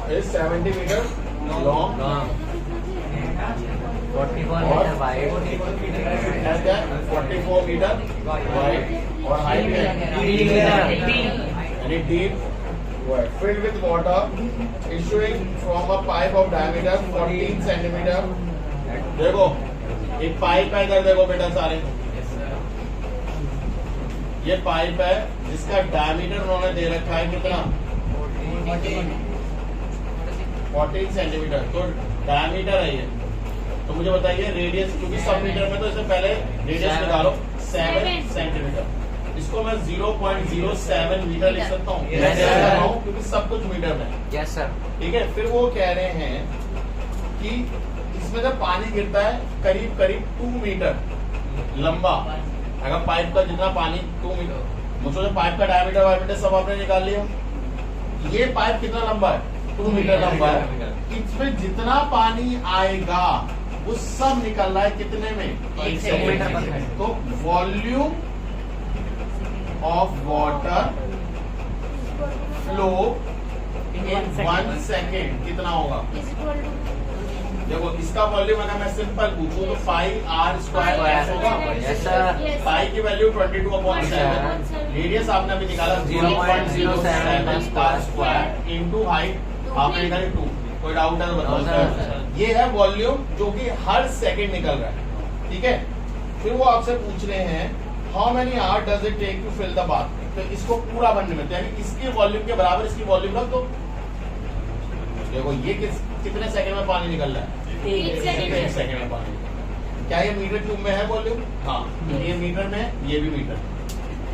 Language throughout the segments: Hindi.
is 70 meter long, 44 और meter wide, 44 meter wide, और height है 3 meter. यानी deep wide, filled with water issuing from a pipe of diameter 14 centimeter. देखो एक पाइप है, इधर देखो बेटा सारे, ये पाइप है जिसका डायमीटर उन्होंने दे रखा है कितना, 14 सेंटीमीटर. तो डायमीटर है ये. तो मुझे बताइए रेडियस, क्योंकि सब मीटर में तो इससे पहले रेडियस निकालो. 7 सेंटीमीटर. इसको मैं 0.07 मीटर लिख सकता हूँ क्योंकि सब कुछ मीटर में. Yes sir. ठीक है. फिर वो कह रहे हैं कि इसमें जब पानी गिरता है करीब करीब 2 मीटर लंबा, अगर पाइप का जितना पानी 2 मीटर, मुझे पाइप का डायमीटर वायमीटर सब आपने निकाल लिया. ये पाइप कितना लंबा है, 2 मीटर लंबा है. इसमें जितना पानी आएगा वो सब निकल रहा है कितने में, 1 सेंटीमीटर. तो volume of water flow in 1 second कितना होगा. देखो इसका वॉल्यूम अगर मैं सिंपल पूछूं तो 5r² होगा. Yes sir. पाई की वैल्यू 22/7, रेडियस आपने अभी निकाला 0.07 r² इंटू हाइट आपने निकाली 2. कोई डाउट है तो बताओ सर. ये है वॉल्यूम जो कि हर सेकंड निकल रहा है. ठीक है. फिर वो आपसे पूछ रहे हैं how many hour does it take to fill the bath. तो इसको पूरा बनने में, यानी इसके वॉल्यूम के बराबर इसकी वॉल्यूम रख दो. देखो ये कितने सेकंड में पानी निकल रहा है, 1 सेकंड में पानी. क्या ये मीटर क्यूब में है वॉल्यूम? हाँ, ये मीटर में है, ये भी मीटर में.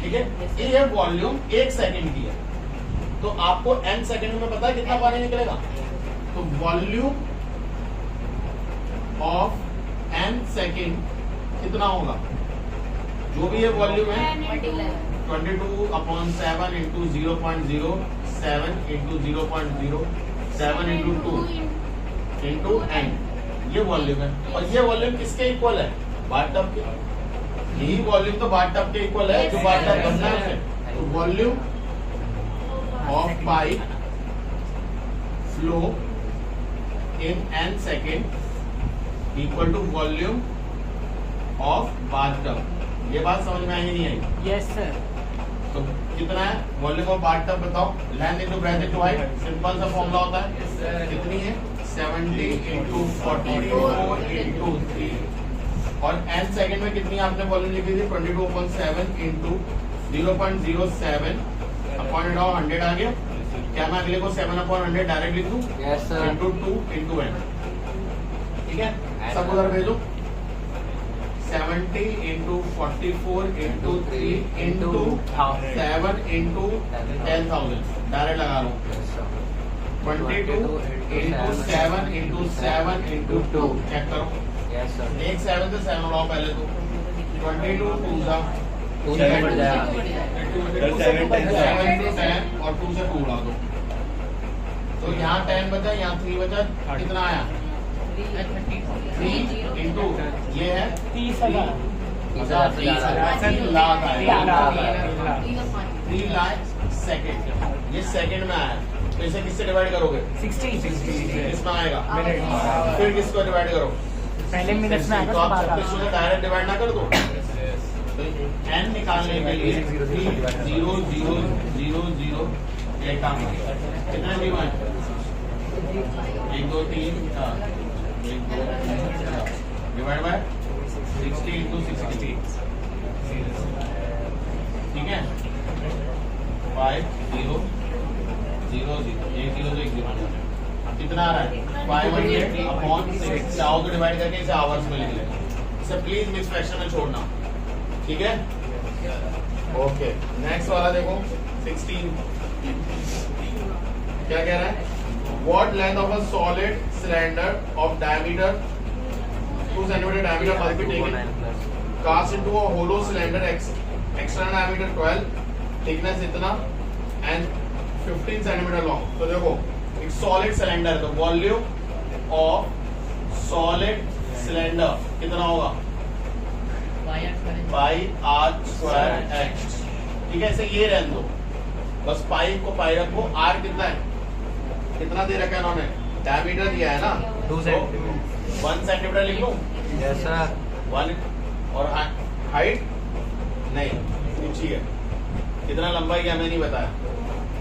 ठीक है. ये वॉल्यूम 1 सेकंड की है. तो आपको n सेकंड में पता है कितना पानी निकलेगा. तो वॉल्यूम ऑफ n सेकंड कितना होगा, जो भी ये वॉल्यूम है 22/7 into 0.07 into 0.07 into 2 into n. ये वॉल्यूम है. और ये वॉल्यूम किसके इक्वल है, बाथटब के. यही वॉल्यूम तो बाथटब के इक्वल है जो बाथटब बनना है. तो volume of pipe flow in n second equal to volume of bathtub. ये बात समझ में आई नहीं आई? Yes sir. तो कितना है वॉल्यूम ऑफ बाथटब बताओ. Length into breadth into height, simple सा फॉर्मूला होता है. कितनी है, 70 इंटू 44 इंटू 3. और n सेकंड में कितनी आपने वॉल्यूम लिखी थी, 22/7 इंटू 0.07 अपॉन 100 आ गया. क्या मैं अगले को 7/100 डायरेक्ट लिख दूं? Yes sir. Into 2 into n. ठीक है. सब उधर भेजो. 70 into 44 into 3 into 7 into 10,000 direct लगा लो. 22 इंटू 7 इंटू 7 इंटू 2 चेक करो. Yes sir. एक 7 से 7 उड़ाओ पहले तो. 22 2 सा 2 से बढ़ जाएगा. 7 से 10 और 2 से 2 उड़ा दो. तो यहाँ 10 बचा, यहाँ 3 बचा. कितना आया, 3 इंटू ये है 30,000. 3 लाख आया. 3 लाख सेकेंड. ये सेकेंड में आया. तो इसे किससे डिवाइड करोगे, 60. इसमें आएगा. फिर किसको डिवाइड करो, पहले मिनट में तो आप सब किसको डायरेक्ट डिवाइड ना कर दो. तो n निकालने के लिए 3 0 0 0 0 एक काम कितना जीरो है, 1 2 3 4 1 2 3 4 डिवाइड बाय 60 इंटू 60. ठीक है. 5 0 0 0 एक 0 से 1 0 कितना आ रहा है, 500/6. चाहो तो डिवाइड करके इसे आवर्स में लिख लेना. इसे प्लीज मिक्स फ्रैक्शन में छोड़ना. ठीक है. ओके. नेक्स्ट वाला देखो 16. क्या कह रहा है, what length of a solid cylinder of diameter 2 cm diameter must be taken cast into a hollow cylinder external diameter 12 thickness इतना and 15 cm long. तो देखो एक सॉलिड सिलेंडर, तो वॉल्यूम ऑफ सॉलिड सिलेंडर कितना होगा, पाई आर स्क्वायर एच. ठीक है. ऐसे ये रहने दो, बस पाई को पाई रखो. आर कितना है, कितना दे रखा है इन्होंने, डायमीटर दिया है ना, 2 सेंटीमीटर। 1 सेंटीमीटर लिख लूं, यस सर। 1 और हाइट नहीं पूछी है, कितना लंबाई है हमें नहीं बताया,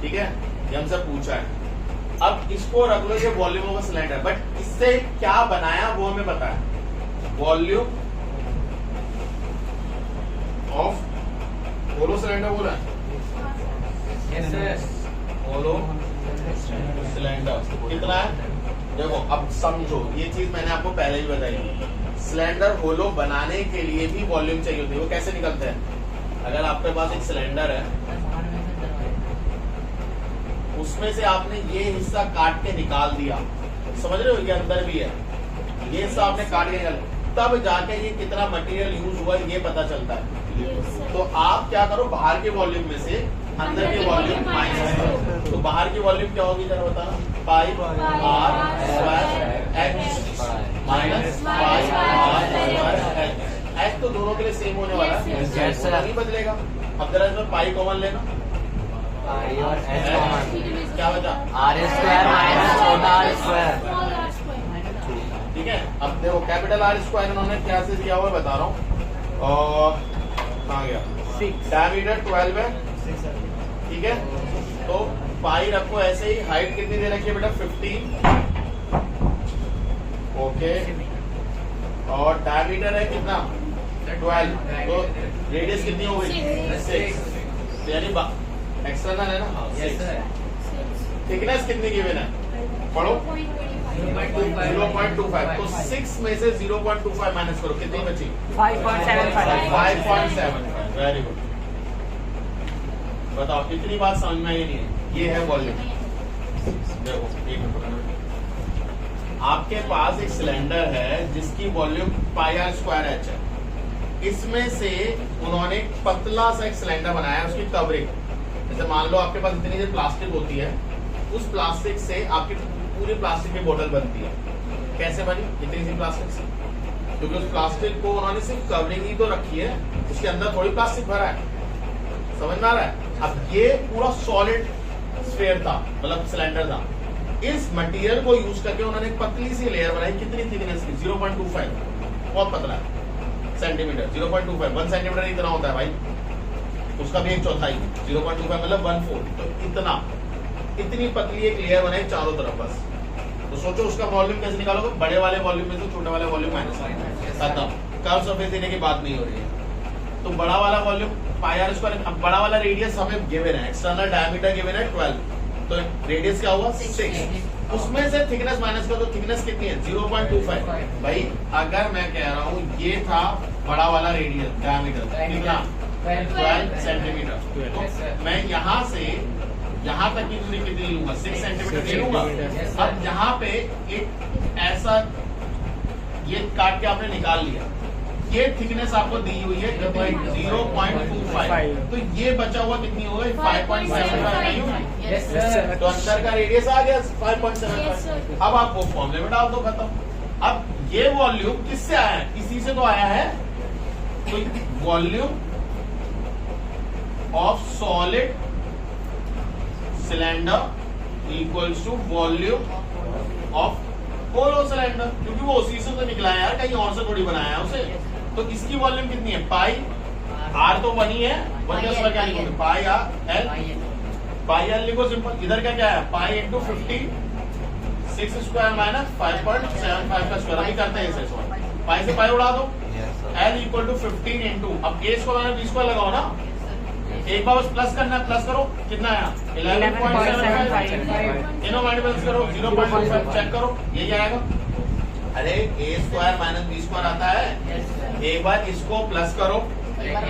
ठीक है, ये हमसे पूछा है। अब इसको रख लो ये वॉल्यूम ऑफ सिलेंडर, बट इससे क्या बनाया वो हमें पता है, वॉल्यूम ऑफ होलो सिलेंडर बोला है, होलो सिलेंडर कितना है, देखो अब समझो ये चीज मैंने आपको पहले ही बताई, सिलेंडर होलो बनाने के लिए भी वॉल्यूम चाहिए होती है। वो कैसे निकलते हैं, अगर आपके पास एक सिलेंडर है, उसमें से आपने ये हिस्सा काट के निकाल दिया, समझ रहे हो, ये अंदर भी है, ये हिस्सा आपने काट के निकाल, तब जाके ये कितना मटेरियल यूज हुआ ये पता चलता है। तो आप क्या करो, बाहर के वॉल्यूम में से अंदर की वॉल्यूम माइनस करो, तो बाहर की वॉल्यूम क्या होगी जरा बताना, pi r square h minus pi r square h. H तो दोनों के लिए सेम होने वाला है, नहीं बदलेगा। अब जरा इसमें पाई कॉमन लेना, पाई और एच कॉमन, क्या बचा, आर स्क्वायर माइनस छोटा आर स्क्वायर। ठीक है। अब देखो कैपिटल आर स्क्वायर इन्होंने क्या से दिया हुआ है बता रहा हूँ, और कहाँ गया, डायमीटर 12 है, ठीक है, तो पाई रखो ऐसे ही। हाइट कितनी दे रखी है बेटा, 15, ओके, और डायमीटर है कितना, 12, तो रेडियस कितनी हो गई, 6, यानी एक्सटर्नल है ना, 6। थिकनेस कितनी गिवन है, पढ़ो, 0.25, तो 6 में से 0.25 माइनस करो, कितनी बची, 5.75, वेरी गुड। बताओ इतनी बात समझ में आई नहीं है, ये है वॉल्यूम। देखो एक मिनट, आपके पास एक सिलेंडर है जिसकी volume pi r square h है, इसमें से उन्होंने पतला सा एक सिलेंडर बनाया है, उसकी कवरिंग, जैसे मान लो आपके पास इतनी देर प्लास्टिक होती है, उस प्लास्टिक से आपकी पूरी प्लास्टिक की बोतल बनती है। कैसे बनी इतनी सी प्लास्टिक से, क्योंकि उस प्लास्टिक को उन्होंने सिर्फ कवरिंग ही तो रखी है, उसके अंदर थोड़ी प्लास्टिक भरा है, समझ में आ रहा है। अब ये पूरा सॉलिड स्फीयर था, मतलब सिलेंडर था, इस मटेरियल को यूज करके उन्होंने एक पतली सी लेयर बनाई, कितनी थिकनेस की, 0.25, बहुत पतला है सेंटीमीटर, 0.25, 1 सेंटीमीटर इतना होता है भाई, उसका भी एक चौथाई, 0.25 मतलब 1/4, तो इतनी पतली एक लेयर बनाई चारों तरफ बस। तो सोचो उसका वॉल्यूम कैसे निकालोगे, बड़े वाले वॉल्यूम में से छोटे वाले वॉल्यूम माइनस खत्म, कर्व सरफेस देने की बात नहीं हो रही है। तो बड़ा वाला वॉल्यूम पाई आर स्क्वायर, अब बड़ा वाला रेडियस हमें गिवन है, एक्सटर्नल डायमीटर गिवन है 12, तो रेडियस क्या हुआ 6, उसमें से थिकनेस माइनस करो, तो थिकनेस कितनी है 0.25। भाई अगर मैं कह रहा हूँ ये था बड़ा वाला रेडियस डायमीटर कितना 12 सेंटीमीटर, तो मैं यहाँ से यहाँ तक की दूरी कितनी लूंगा, 6 सेंटीमीटर ले लूंगा। अब यहाँ पे एक ऐसा ये काट के आपने निकाल लिया, ये थिकनेस आपको दी हुई है 0.25, तो ये बचा हुआ कितनी हो गई 5.75 नहीं होगी, तो अंदर का रेडियस आ गया 5.75। अब आप वो फॉर्मूले में डाल दो, खत्म। अब ये वॉल्यूम किससे आया है, इसी से तो आया है, तो volume of solid cylinder equals to volume of hollow cylinder, क्योंकि वो उसी से तो निकला है यार, कहीं और से थोड़ी बनाया है उसे। तो इसकी वॉल्यूम कितनी है, पाई आर तो बनी है, वन का स्क्वायर क्या लिखोगे, पाई आर एल, पाई एल लिखो सिंपल। इधर क्या क्या है, पाई इंटू 50, 6 स्क्वायर माइनस 5.75 का स्क्वायर, अभी करते हैं इसे, पाई से पाई उड़ा दो, एल इक्वल टू 15 इंटू, अब ए स्क्वायर माइनस बी स्क्वायर लगाओ ना, एक बार बस प्लस करना है, प्लस करो, कितना आया 11.75, इनो मल्टीपल्स करो 0.25, चेक करो ये क्या आएगा, अरे ए स्क्वायर माइनस बी स्क्वायर आता है, एक बार इसको प्लस करो, एक बार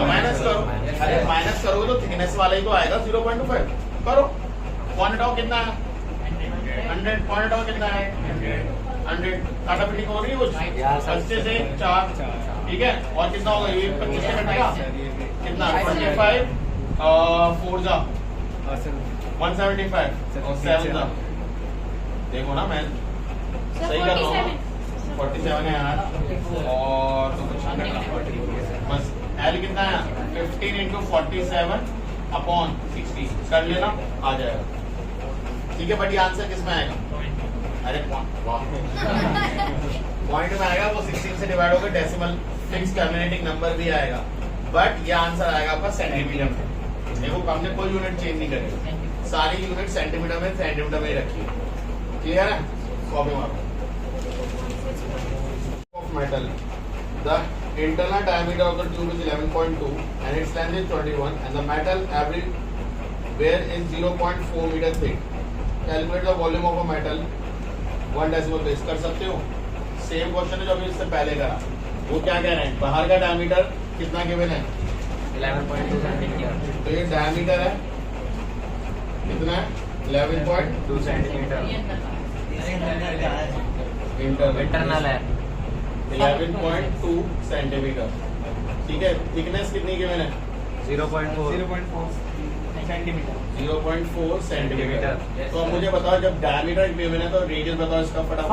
माइनस करो, अरे माइनस करोगे तो थिकनेस वाला ही तो आएगा 0.25, करो, पॉइंट आउट कितना है 100, पॉइंट आउट कितना है 100, काटा पिटी हो रही है कुछ, 25 से 4, ठीक है, और कितना होगा ये 25 से कटेगा कितना 25, 4 जा 175 और 7 जा, देखो ना मैं सही कर रहा हूँ, 47 है यार, और तो कुछ नहीं करना, बस एल कितना है 15 इंटू 47 अपॉन 60 कर लेना, आ जाएगा ठीक है, बट ये आंसर किस में आएगा? अरे पॉइंट में आएगा, वो 16 से डिवाइड होकर डेसिमल फिक्स टर्मिनेटिंग नंबर भी आएगा, बट ये आंसर आएगा आपका सेंटीमीटर में। देखो हमने कोई यूनिट चेंज नहीं करी, सारी यूनिट सेंटीमीटर में ही रखी है। क्लियर है? कॉपी मारो। Of metal, the internal diameter of the tube is 11.2 and its length is 21 and the metal everywhere is 0.4 meter thick. Calculate the volume of a metal 1 decimal place। कर सकते हो? सेम क्वेश्चन है जो अभी इससे पहले करा। वो क्या कह रहे हैं? बाहर का डायमीटर कितना गिवन है? 11.2 सेंटीमीटर। तो ये डायमीटर है कितना है? 11.2 सेंटीमीटर। इंटरनल है 11.2 सेंटीमीटर। ठीक है, थिकनेस कितनी गिवन है? 0.4 सेंटीमीटर। तो अब मुझे बताओ, जब डायमीटर गिवन है तो रेडियस बताओ इसका फटाफट।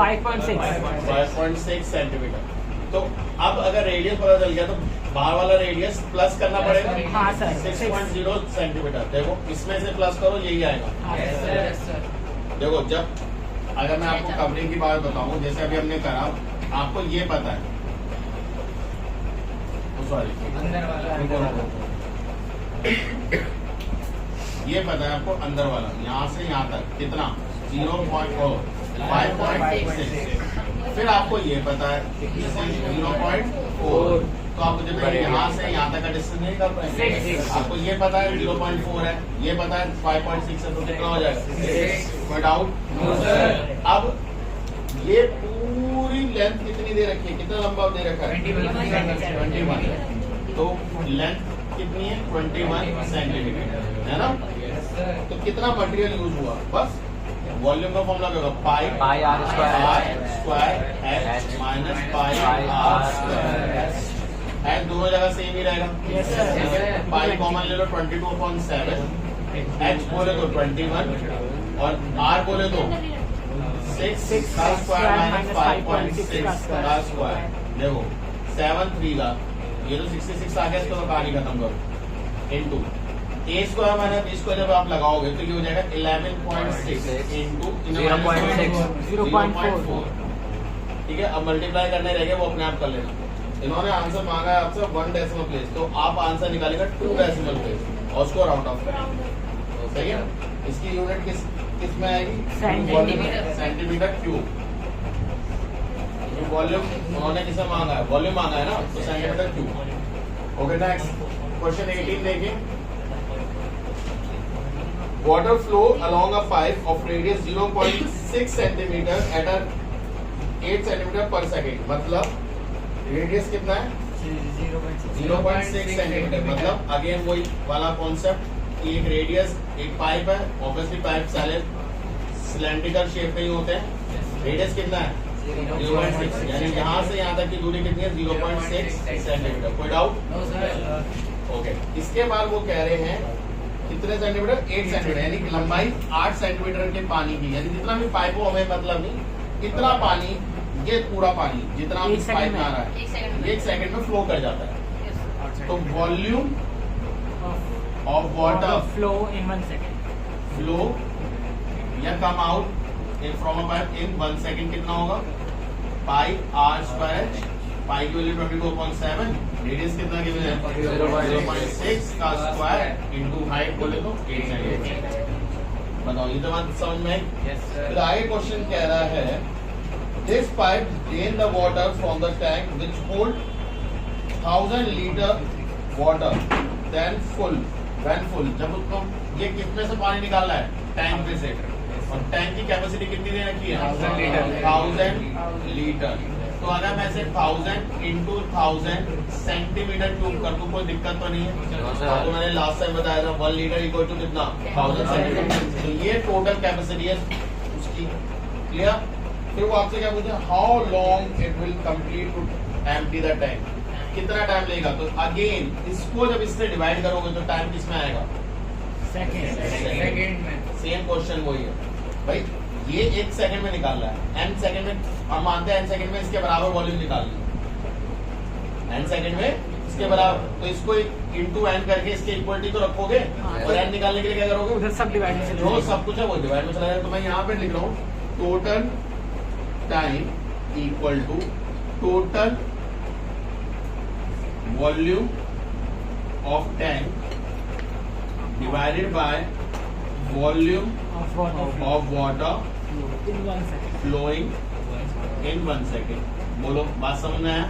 5.6 सेंटीमीटर। तो अब अगर रेडियस पता चल गया तो बाहर वाला रेडियस प्लस करना पड़ेगा। हाँ सर, 6.0 सेंटीमीटर। देखो इसमें से प्लस करो, यही आएगा। देखो जब अगर मैं आपको कवरिंग की बात बताऊं, जैसे अभी हमने करा, आपको ये पता है, सॉरी ये पता है आपको अंदर वाला, यहाँ से यहाँ तक कितना? 0.4 5.6। फिर आपको ये पता है 0.4, तो आप मुझे यहाँ से यहाँ तक का डिस्टेंस नहीं कर पाएंगे। आपको ये पता है 0.4 है, ये पता है 5.6 है, तो कितना हो जाएगा? कोई डाउट? अब ये पूरी लेंथ कितनी दे रखी है? कितना लंबा दे रखा है? 21। तो लेंथ कितनी है? 21 सेंटीमीटर, है ना? तो कितना मटेरियल यूज हुआ? बस वॉल्यूम का फॉर्मूला क्या होगा? Pi r square h minus pi r square. H दोनों जगह सेम ही रहेगा। पाई कॉमन ले लो, 22/7। एच बोले तो 21 और आर बोले तो 6 का स्क्वायर माइनस 5.6 का स्क्वायर। देखो 7 3 का, ये तो 66 आ गया, इसको तो कहानी खत्म करो। इनटू ए स्क्वायर माइनस बी स्क्वायर जब आप लगाओगे तो ये हो जाएगा 11.6 इनटू 0.4। ठीक है, अब मल्टीप्लाई करने रहेंगे, वो अपने आप कर लेना। इन्होंने आंसर मांगा है आपसे 1 डेसिमल प्लेस, तो आप आंसर निकालेगा 2 डेसिमल प्लेस और उसको राउंड ऑफ करेंगे। सही है? इसकी यूनिट किस में आएगी? Centimetre cube. वॉल्यूम उन्होंने किसे मांगा है? वॉल्यूम मांगा है ना, तो centimetre cube. Okay, next question 18 देखिए। Water flow along a pipe of radius 0.6 centimeter at a 8 centimeter per second। मतलब रेडियस कितना है? 0.6 सेंटीमीटर। मतलब अगेन वही वाला कॉन्सेप्ट, एक रेडियस, एक पाइप है, ऑब्वियसली पाइप सारे सिलेंड्रिकल शेप के ही होते हैं। रेडियस कितना है? 0.6, यानी यहाँ से यहाँ तक की दूरी कितनी है? 0.6 सेंटीमीटर। कोई डाउट? ओके, इसके बाद वो कह रहे हैं कितने सेंटीमीटर? 8 सेंटीमीटर, यानी लंबाई 8 सेंटीमीटर के पानी की, यानी जितना भी पाइप हो, हमें मतलब नहीं, इतना पानी, ये पूरा पानी जितना भी पाइप में आ रहा है 1 सेकंड में फ्लो कर जाता है। तो volume of water flow in 1 second, flow या come out from a pipe in 1 second कितना होगा? Pi r square. पाई की वैल्यू 22/7, रेडियस कितना गिवन है? 0.6 का स्क्वायर इनटू हाइट बोले तो 8 सेंटीमीटर। बताओ, ये तो बात समझ में आई? फिर आगे क्वेश्चन कह रहा है this pipe drain the water from the tank which hold 1000 litre water then full when full. जब उसको ये कितने से पानी निकालना है? टैंक में से। और टैंक की कैपेसिटी कितनी दे रखी है? 1000 लीटर। तो अगर मैं से 1000 इंटू 1000 सेंटीमीटर क्यूब कर दूं, कोई दिक्कत तो नहीं है? तो मैंने लास्ट टाइम बताया था 1 लीटर इक्वल टू कितना? 1000 सेंटीमीटर। तो ये टोटल कैपेसिटी है उसकी। क्लियर? फिर वो आपसे क्या पूछे? How long it will complete to empty the tank. कितना टाइम लेगा? तो अगेन इसको जब इससे डिवाइड करोगे तो टाइम किसमें आएगा? सेकंड में। सेम क्वेश्चन वही है भाई, ये 1 सेकंड में निकाल रहा है, n सेकंड में हम मानते हैं n सेकंड में इसके बराबर वॉल्यूम निकाल ली, n सेकंड में इसके बराबर, तो इसको इंटू एन करके इसके इक्वलिटी तो रखोगे, और एन निकालने के लिए क्या करोगे? उधर सब डिवाइड में जो सब कुछ है वो डिवाइड में चला जाएगा। तो मैं यहाँ पे लिख रहा हूँ total time equal to total volume of tank divided by volume of water in 1 second. Flowing in 1 second. बोलो, बात समझ में आया?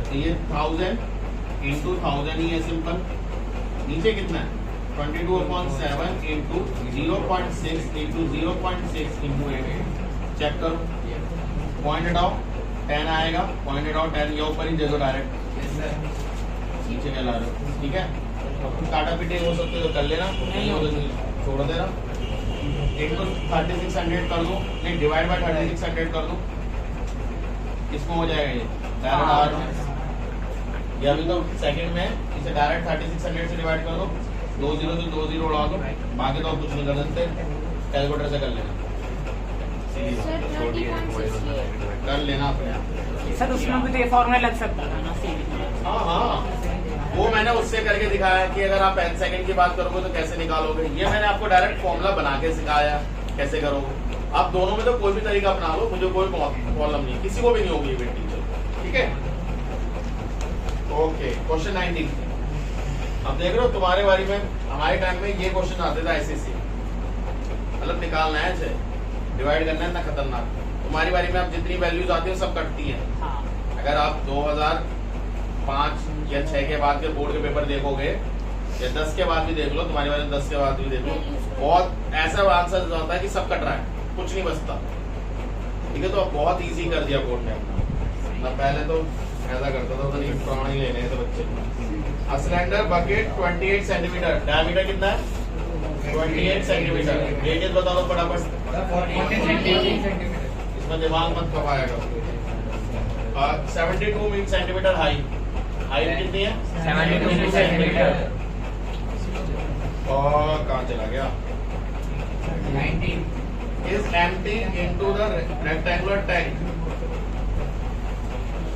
तो ये 1000 इंटू 1000 ही है सिंपल। नीचे कितना है? 22/7 इंटू 0.6 इंटू 0.6 इंटू 8। चेक करो, पॉइंट हटाओ, 10 आएगा, पॉइंट हटाओ 10, ये ऊपर ही दे दो डायरेक्ट, नीचे क्या ला रहे हो? ठीक है, काटा पीटे हो सकते तो कर लेना, नहीं हो तो छोड़ देना। इंटू 3600 कर दो, नहीं डिवाइड बाय 3600 कर दो, इसमें हो जाएगा ये डायरेक्ट आर में। ये अभी तो सेकंड में, इसे डायरेक्ट 3600 से डिवाइड कर दो, 2 0 से 2 0 उड़ा दो, बाकी तो कुछ नहीं कर सकते, कैलकुलेटर से कर लेना, सीधी बात, कर लेना अपने आप। सर उसमें भी तो ये फॉर्मूला लग सकता था ना सीधी। हाँ हाँ, वो मैंने उससे करके दिखाया कि अगर आप 10 सेकंड की बात करोगे तो कैसे निकालोगे। ये मैंने आपको डायरेक्ट फॉर्मूला बना के सिखाया कैसे करोगे। आप दोनों में तो कोई भी तरीका अपना लो, मुझे कोई प्रॉब्लम नहीं, किसी को भी नहीं होगी ये टीचर। ठीक है, ओके। क्वेश्चन 19 अब देख रहे हो, तुम्हारे बारे में हमारे टाइम में ये क्वेश्चन आते था ऐसे, मतलब निकालना है, डिवाइड करना है, इतना खतरनाक। तुम्हारी बारी में आप जितनी वैल्यूज आती है सब कटती हैं। हाँ। अगर आप 2005 या 6 के बाद के बोर्ड के पेपर देखोगे, या 10 के बाद भी देख लो, तुम्हारी बारी में 10 के बाद भी देख लो, बहुत ऐसा आंसर होता है कि सब कट रहा है, कुछ नहीं बचता। ठीक है, तो अब बहुत इजी कर दिया बोर्ड ने अपना। मैं पहले तो ऐसा करता था, तो नहीं प्रमाण ही लेने थे बच्चे। सिलेंडर बकेट 28 सेंटीमीटर, डायमीटर कितना है? 28 सेंटीमीटर। रेडियस बता दो फटाफट। इसमें दिमाग मत खपाएगा। 72 सेंटीमीटर हाइट, हाइट कितनी है? 72 सेंटीमीटर। और कहाँ चला गया? 19 is empty into the rectangular tank।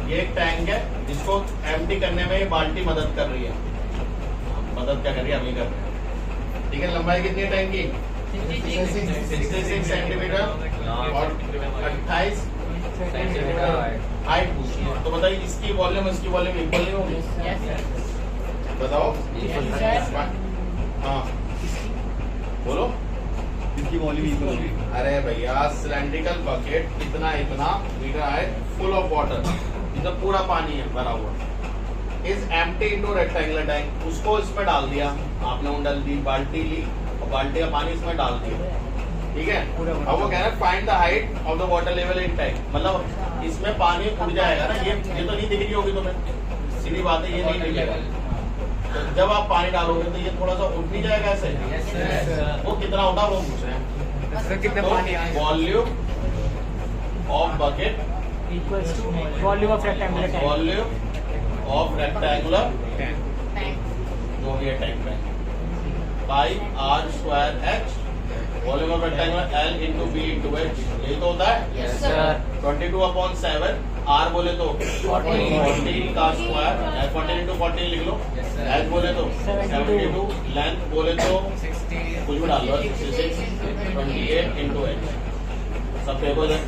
ये एक टैंक है जिसको एम्प्टी करने में ये बाल्टी मदद कर रही है। मदद क्या कर रही है? हम ही कर रहे हैं। ठीक है, लंबाई कितनी है टैंक की? 66 सेंटीमीटर और 28 सेंटीमीटर हाइट पूछी है। तो बताइए, इसकी वॉल्यूम इसकी वॉल्यूम इक्वल नहीं होगी? बताओ। हाँ बोलो, इसकी वॉल्यूम इक्वल होगी। अरे भैया, सिलेंड्रिकल बकेट इतना इतना मीटर है, फुल ऑफ वाटर, इधर पूरा पानी है भरा हुआ, is empty into rectangular tank. उसको इसमें डाल दिया आपने, उंडल दी, बाल्टी ली और बाल्टी का पानी इसमें डाल दिया। ठीक है, अब वो कह रहा है find the height of the water level in tank. मतलब इसमें पानी उड़ जाएगा ना, ये तो नहीं दिख रही होगी तुम्हें, सीधी बात है, ये नहीं दिखेगा। तो जब आप पानी डालोगे तो ये थोड़ा सा उठ नहीं जाएगा ऐसे? वो कितना उठा वो पूछ रहे हैं। सर कितने पानी आएगा? Volume of bucket equals to volume of rectangular tank. Volume of rectangular जो भी है टैंक में, pi r square h, volume of rectangular l into b into h, यही तो होता है। Yes sir. 22/7 आर बोले तो 40 का स्क्वायर, 40 इंटू 40 लिख लो। एच बोले तो 72, लेंथ बोले तो कुछ भी डाल लो, 66, 28 इंटू एच, सब टेबल है।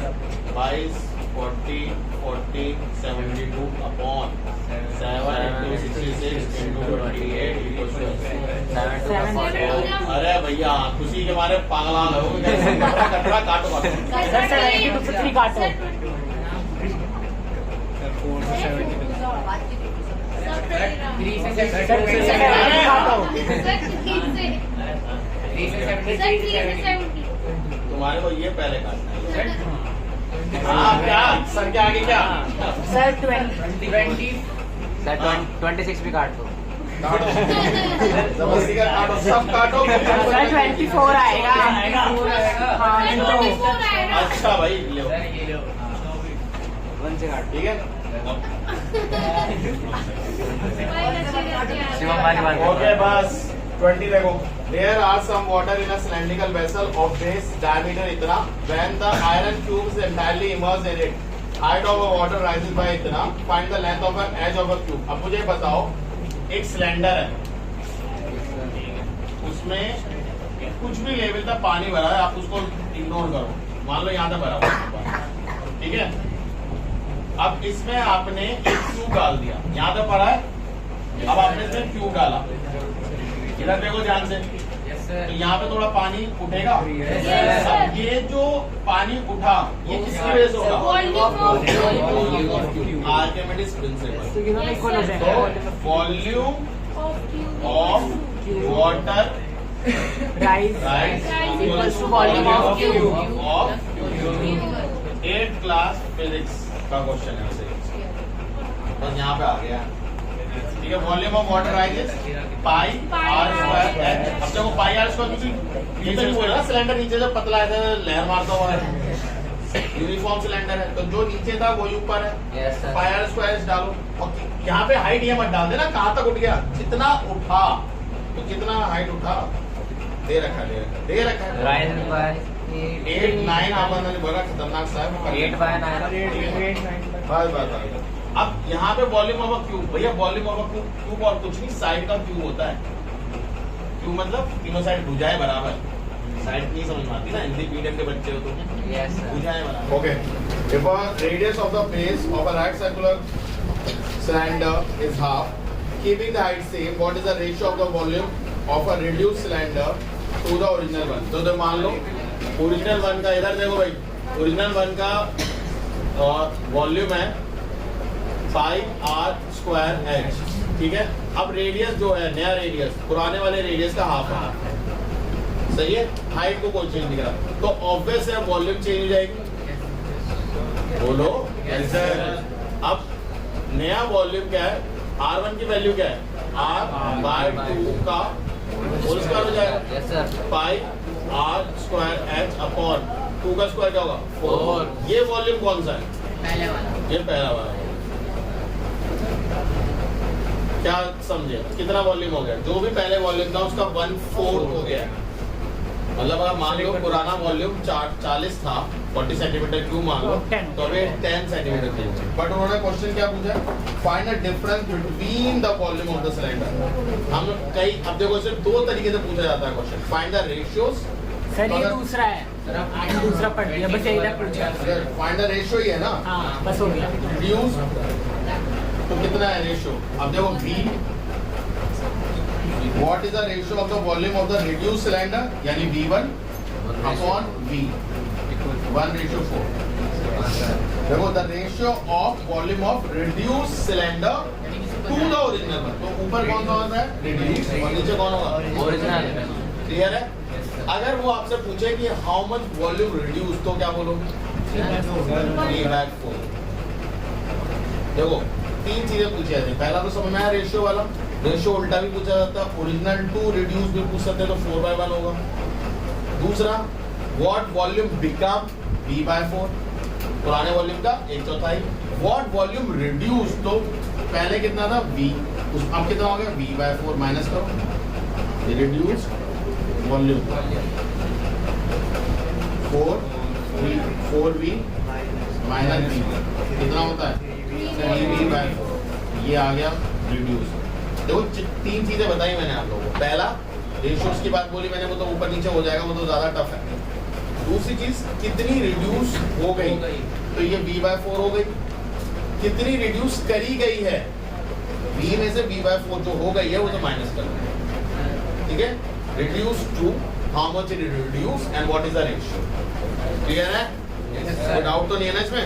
22 40 40 72 upon 7 into 66 into 28 equals to 7। अरे भैया, खुशी के मारे पागल हो गए, कटरा काटो काटो। सर 72 से 3 काटो। तुम्हारे को ये पहले काटना है। हाँ क्या सर, क्या आगे क्या? सर 20 सर 26 भी काट दो। काटो, जबरदस्ती का काटो, सब काटो। सर 24 आएगा। हाँ, अच्छा भाई, लो 1 से काट। ठीक है। शिवम वाली बात। ओके बस 20 देखो। There are some water in a cylindrical vessel of base diameter इतना, when the iron cube is entirely immersed in it, height of a water rises by इतना, find the length of an edge of a cube। अब मुझे बताओ, एक सिलेंडर है, उसमें कुछ भी लेवल तक पानी भरा है, आप उसको इग्नोर करो, मान लो यहाँ तक भरा हुआ, ठीक है। अब इसमें आपने एक ट्यूब डाल दिया, यहाँ तक भरा है, अब आपने इसमें ट्यूब डाला, इधर देखो ध्यान से, तो यहाँ पे थोड़ा पानी उठेगा। अब ये जो पानी उठा ये किसकी वजह से होगा? Archimedes principle. तो ये दोनों इक्वल हो जाएंगे। Volume of water rise equals to volume of cube. Of 8th class physics का क्वेश्चन है वैसे, बस यहाँ पे आ गया, ठीक है। Volume of water rises pi r square h. अब देखो पाई आर स्क्वायर, क्योंकि ये तो नहीं बोल रहा सिलेंडर नीचे से पतला है, लहर मारता हुआ है, यूनिफॉर्म सिलेंडर है, तो जो नीचे था वही ऊपर है। पाई आर स्क्वायर डालो, और यहाँ पे हाइट ये मत डाल देना कहाँ तक उठ गया, कितना उठा, तो कितना हाइट उठा दे रखा है। राइज बाय 8 9 आपने बोला खतरनाक साहब, 8 बाय 9। बस। अब यहाँ पे वॉल्यूम ऑफ अ क्यूब, भैया वॉल्यूम ऑफ अ क्यूब और कुछ नहीं, साइड का क्यूब होता है। क्यूब मतलब तीनों साइड भुजाएं बराबर, साइड नहीं समझ में आती ना, हिंदी मीडियम के बच्चे हो तो भुजाएं बराबर। Okay, if a radius of the base of a right circular cylinder is half, keeping the height same, what is the ratio of the volume of a reduced cylinder to the original one? तो मान लो ओरिजिनल वन का, इधर देखो भाई, ओरिजिनल वन का वॉल्यूम है पाई आर स्क्वायर एच, ठीक है। अब रेडियस जो है, नया रेडियस पुराने वाले रेडियस का हाफ है, सही है। हाइट को कोई चेंज नहीं करा, तो ऑब्वियस है वॉल्यूम चेंज हो जाएगी, बोलो ऐसे। अब नया वॉल्यूम क्या है, R1 की वैल्यू क्या है, R बाय 2 का होल स्क्वायर हो जाएगा, पाई आर स्क्वायर एच अपॉन 2 का स्क्वायर क्या होगा 4। ये वॉल्यूम कौन सा है, पहले वाला, ये पहला वाला। क्या समझे, कितना वॉल्यूम हो गया, जो भी पहले वॉल्यूम था उसका 1/4 हो गया। मतलब अगर मान लो पुराना वॉल्यूम 40 था, 40 सेंटीमीटर क्यूब मान लो, तो अभी 10 सेंटीमीटर क्यूब। बट उन्होंने क्वेश्चन क्या पूछा, find the difference between the volume of the cylinder. हम कई, अब देखो सिर्फ 2 तरीके से पूछा जाता है question, find the ratios. Sir ये दूसरा है, आज दूसरा पढ़ लिया, बस यही तक पूछा। फाइंड द रेशियो ही है ना, हाँ बस हो गया। रिड्यूस तो कितना है रेशियो, अब देखो V, what is the ratio of the volume of the reduce cylinder, यानी V1 अपॉन V, 1:4। देखो the ratio of volume of reduce cylinder to the original one, तो ऊपर कौन सा होता है रिड्यूस और नीचे कौन होगा ओरिजिनल। क्लियर है। अगर वो आपसे पूछे कि हाउ मच वॉल्यूम रिड्यूस, तो क्या बोलोगे, 3/4। देखो 3 चीजें पूछी जाती है, पहला तो समझ में आया रेशियो वाला, रेशियो उल्टा भी पूछा जाता है, ओरिजिनल टू रिड्यूस भी पूछ सकते हैं, तो 4/1 होगा। दूसरा, व्हाट वॉल्यूम बिकम V/4, पुराने वॉल्यूम का 1/4। व्हाट वॉल्यूम रिड्यूस, तो पहले कितना था V, अब कितना हो गया V/4, माइनस करो, reduce volume 4V minus V कितना होता है 3V/4, ये आ गया रिड्यूस। देखो 3 चीजें बताई मैंने आप लोगों को, पहला रेशियोज की बात बोली मैंने, वो तो ऊपर नीचे हो जाएगा, वो तो ज्यादा टफ है। दूसरी चीज कितनी रिड्यूस हो गई, तो ये V/4 हो गई, कितनी रिड्यूस करी गई है, V में से V/4 जो हो गई है वो तो माइनस कर दो, ठीक है। Reduce to how much it reduce and what is the ratio, clear है, कोई डाउट तो नहीं है ना इसमें,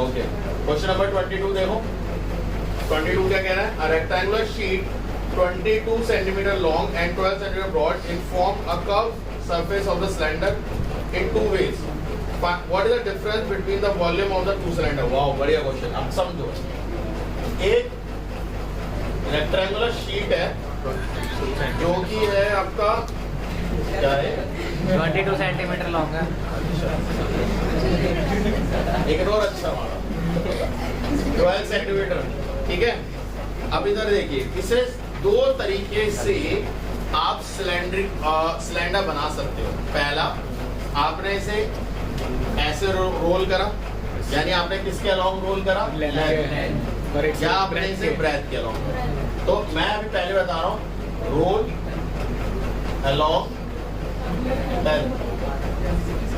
ओके। क्वेश्चन नंबर 22 देखो, 22 क्या कह रहा है, a rectangular sheet 22 centimeter long and 12 centimeter broad inform a curved surface of the cylinder in 2 ways. What is the difference between the volume of the 2 cylinder? Wow, बढ़िया क्वेश्चन। अब समझो, एक रेक्टेंगुलर शीट है जो कि है आपका क्या है 22 सेंटीमीटर लॉन्ग है, एक और अच्छा वाला 12 सेंटीमीटर, ठीक है। अब इधर देखिए, इसे 2 तरीके से आप सिलेंडर बना सकते हो। पहला, आपने इसे ऐसे रोल करा, यानी आपने किसके अलोंग रोल करा, या आपने इसे ब्रेथ के अलोंग करा। तो मैं अभी पहले बता रहा हूँ, रोल अलोंग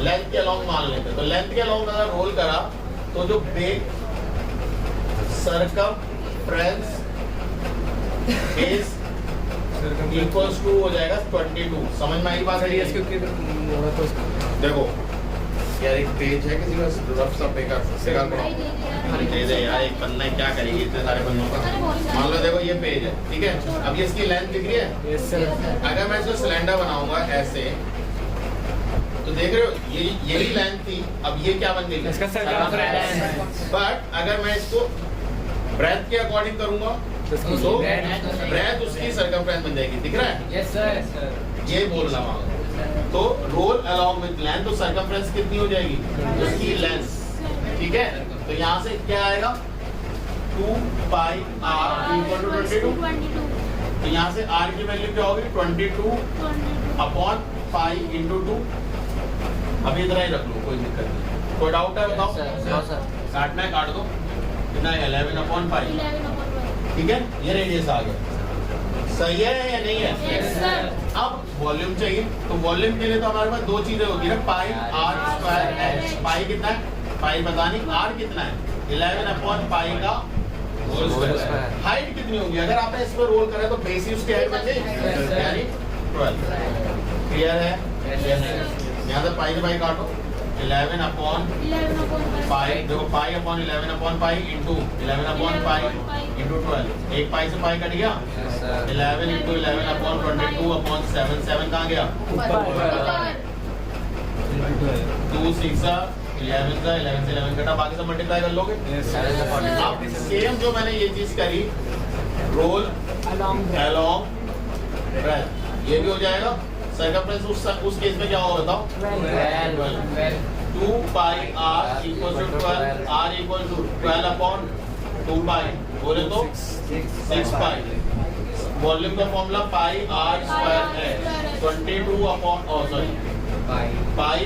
लेंथ के अलोंग मान लेते हैं। तो लेंथ के अलोंग अगर रोल करा तो जो बेग सर्कमफ्रेंस इज इक्वल्स टू हो जाएगा 22। समझ में आई बात? देखो यार एक पेज है किसी का रफ सा पेपर दे दे यार, एक पन्ना क्या करेगी इतने सारे पन्नों का। मान लो देखो ये पेज है, ठीक है। अब ये इसकी लेंथ दिख रही है। अगर मैं इसको सिलेंडर बनाऊंगा ऐसे, तो देख रहे हो यही लेंथ थी, अब ये क्या बन गई? इसका circumference। बट अगर मैं इसको ब्रेथ के अकॉर्डिंग करूंगा तो ब्रेथ उसकी सर्कमफ्रेंस बन जाएगी। दिख रहा है? Yes sir. ये बोल रहा हूँ। तो रोल अलोंग विद लेंथ, तो सर्कमफ्रेंस कितनी हो जाएगी? उसकी लेंथ, ठीक है। तो यहाँ से क्या आएगा? 2 पाई r इक्वल टू 22। तो यहाँ से r की वैल्यू क्या होगी? 22 अपॉन पाई इंटू 2। अब इतना ही रख लो, कोई दिक्कत नहीं। कोई डाउट है बताओ? काटना है काट दो। कितना है? 11 अपॉन पाई, ठीक है। ये रेडियस आ गया। सही है या नहीं है? Yes, sir. अब वॉल्यूम चाहिए, तो वॉल्यूम के लिए तो हमारे पास दो चीजें होती है, पाई आर स्क्वायर एच। पाई कितना है? पाई पता नहीं, आर कितना है? 11 अपॉन पाई का होल स्क्वायर। हाइट कितनी होगी? अगर आपने इस पर रोल करा तो बेस ही उसकी हाइट बन जाएगी, यानी 12। क्लियर है? यहाँ से पाई से पाई काटो। 11 अपॉन पाई, देखो pi upon 11 upon pi into 11 upon pi into 12। एक पाई से पाई कट गया। 11 इंटू 11 अपॉन 22 अपॉन 7। 7 कहाँ गया? 2 6 11 का 11 से 11 कटा, बाकी सब मल्टीप्लाई कर लोगे। अब सेम जो मैंने ये चीज करी, रोल अलोंग ब्रेथ, ये भी हो जाएगा। सर्कमफ्रेंस उस केस में क्या होगा बताओ? 2 pi r equal to 12, r equal to 12 upon 2 pi, बोले तो 6 पाई। वॉल्यूम का फॉर्मूला पाई r स्क्वायर है 22 upon pi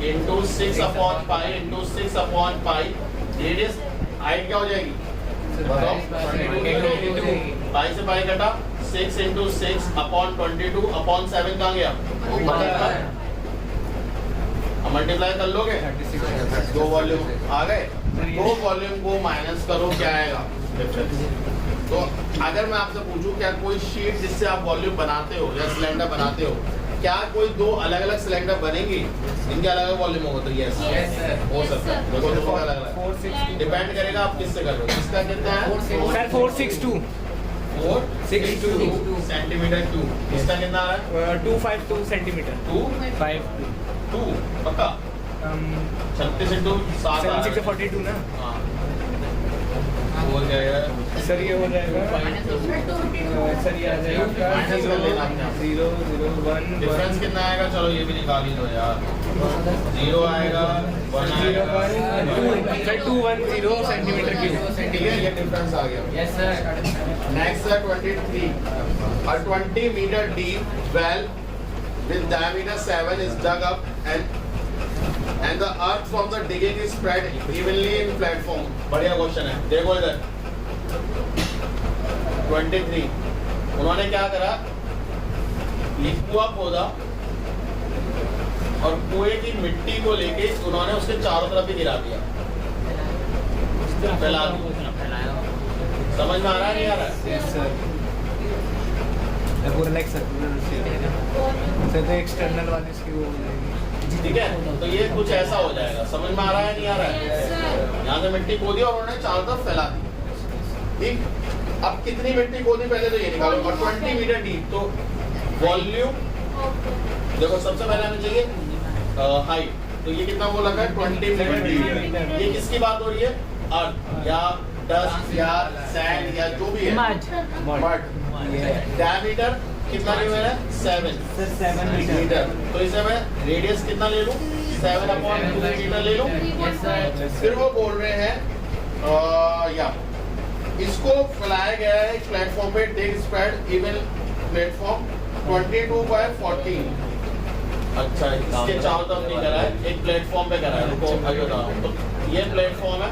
into 6 upon pi into 6 upon pi. Radius height क्या हो जाएगी बताओ? 22 पाई से पाई कटा, 6 इंटू 6 अपॉन 22 अपॉन 7 कहाँ गया? मल्टीप्लाई कर लोगे, दो वॉल्यूम आ गए। दो वॉल्यूम को माइनस करो, क्या आएगा? डिफरेंस। तो अगर मैं आपसे पूछूं क्या कोई शीट जिससे आप वॉल्यूम बनाते हो या सिलेंडर बनाते हो, क्या कोई दो अलग अलग सिलेंडर बनेंगी? इनके अलग अलग वॉल्यूम होगा? तो यस हो सकता है। देखो देखो अलग अलग डिपेंड करेगा आप किससे कर रहे हो। इसका कितना है? Sir 462 462 centimetre cube. इसका कितना आ रहा है? 252 सेंटीमीटर 2 पक्का 36 इंटू 7 42 ना हाँ हो जाएगा सर। ये हो जाएगा सर, ये आ जाएगा माइनस कर लेना अपने आप। 0 0 1 डिफरेंस कितना आएगा? चलो ये भी निकाल ही दो यार। 0 आएगा 1 आएगा 210 सेंटीमीटर क्यूब। ठीक है, ये डिफरेंस आ गया। Yes sir. नेक्स्ट है 23। A 20 meter deep well with diameter 7 is dug up and the earth from the digging is spread evenly in platform. बढ़िया क्वेश्चन है, देखो इधर 23। उन्होंने क्या करा? ये कुआं खोदा और कुएं की मिट्टी को लेके उन्होंने उसके चारों तरफ ही गिरा दिया, फैला दिया। समझ में आ रहा है नहीं आ रहा है? Yes sir. पूरा लाइक सर तो एक्सटर्नल वाले इसकी वो हो जाएगी। ठीक है, तो ये कुछ ऐसा हो जाएगा। समझ में आ रहा है नहीं आ रहा है? यहाँ से मिट्टी खोदी और उन्होंने चारों तरफ फैला दी। ठीक, अब कितनी मिट्टी खोदी पहले तो ये निकालो। और 20 मीटर डीप, तो वॉल्यूम देखो सबसे पहले हमें चाहिए हाइट। तो ये कितना वो लगा है? 20 मीटर डीप। ये किसकी बात हो रही है? अर्थ या डस्ट या सैंड या जो भी है, मड। डायमीटर कितना ले है? 7 मीटर। तो इसे मैं रेडियस कितना ले लूं? 7/2 मीटर ले लूं। फिर वो बोल रहे हैं या इसको फैलाया गया है एक प्लेटफॉर्म पे, टेक स्प्रेड इवन प्लेटफॉर्म 22/14। अच्छा, इसके चारों तरफ नहीं करा है, एक प्लेटफॉर्म पे करा है। रुको अभी बता रहा हूं। तो ये प्लेटफॉर्म है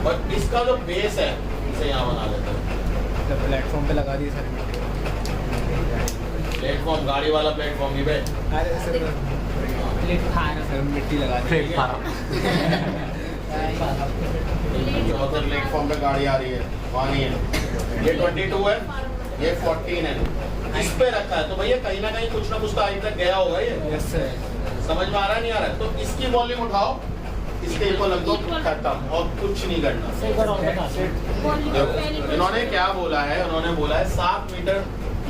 और इसका जो बेस है से यहाँ बना लेते हैं। जब प्लेटफॉर्म पे लगा दी सारी मिट्टी। प्लेटफॉर्म, गाड़ी वाला प्लेटफॉर्म ही पे। अरे सर सर मिट्टी लगा दी। चौथे प्लेटफॉर्म पे गाड़ी आ रही है, वहाँ नहीं है। ये 22 है, ये 14 है, इस पे रखा है। तो भैया कहीं ना कहीं कुछ ना कुछ तो आज तक गया होगा ये। Yes sir. समझ में आ रहा है नहीं आ रहा है? तो इसकी वॉल्यूम उठाओ, इसके इक्वल रख दो, खत्म, और कुछ नहीं करना। देखो इन्होंने क्या बोला है, उन्होंने बोला है 7 मीटर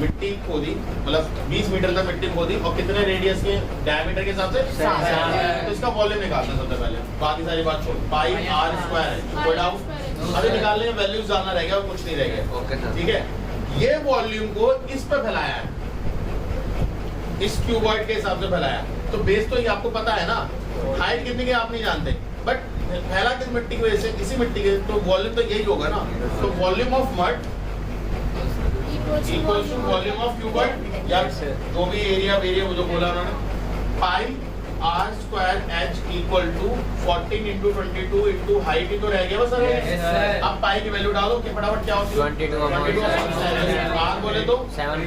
मिट्टी खोदी, मतलब 20 मीटर तक मिट्टी खोदी, और कितने रेडियस के डायमीटर के हिसाब से 7। तो इसका वॉल्यूम निकालना सबसे पहले, बाकी सारी बात छोड़। पाई आर स्क्वायर है, कोई डाउट? अभी निकालने में वैल्यूज जानना रहेगा और कुछ नहीं रहेगा, ठीक है। ये वॉल्यूम को इस पे फैलाया है, इस क्यूबॉइड के हिसाब से फैलाया। तो बेस तो ये आपको पता है ना, हाइट कितनी की आप नहीं जानते, बट फैला किस मिट्टी की वजह से, इसी मिट्टी के, तो वॉल्यूम तो यही होगा ना। तो volume of mud equals to volume of cuboid, या जो भी एरिया जो बोला उन्होंने, pi r square h equal to 14 into 22 into height ही तो रह गया बस सर। अब पाई की वैल्यू डालो कि फटाफट क्या होती है 22 आर बोले तो 7/2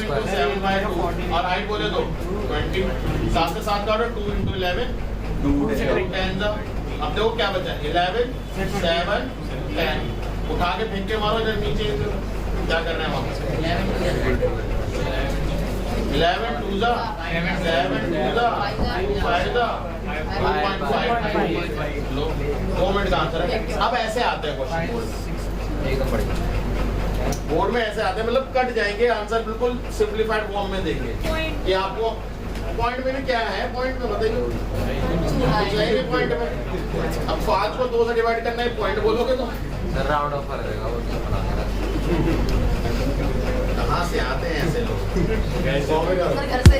इंटू 7/2 और हाइट बोले तो 20, 7 से 7 का ऑर्डर 2 इंटू 11 2 10। अब देखो क्या बचा, 11 7 10, उठा के फेंक के मारो इधर नीचे, क्या करना है वहाँ 11 2 जा 7 2 जा 5 जा 2.5 लो, 2 मिनट का आंसर है। अब ऐसे आते हैं क्वेश्चन बोर्ड में, ऐसे आते हैं, मतलब कट जाएंगे आंसर, बिल्कुल सिंप्लीफाइड फॉर्म में देंगे कि आपको पॉइंट में भी क्या है, पॉइंट में बताइए पॉइंट में। अब 5 को 2 से डिवाइड करना है, पॉइंट बोलोगे तो राउंड ऑफ कर देगा वो क्या बना कहाँ से आते हैं ऐसे लोग? घर से